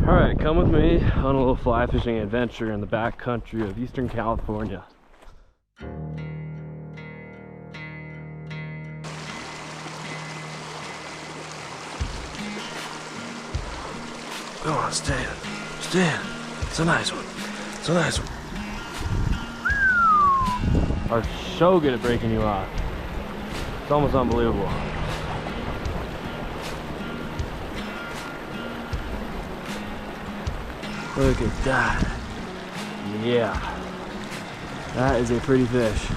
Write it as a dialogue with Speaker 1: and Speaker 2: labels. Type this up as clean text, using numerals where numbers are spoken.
Speaker 1: Alright, come with me on a little fly fishing adventure in the back country of Eastern California. Go on, stand. Stand. It's a nice one. It's a nice one. Are so good at breaking you off. It's almost unbelievable. Look at that. Yeah. That is a pretty fish.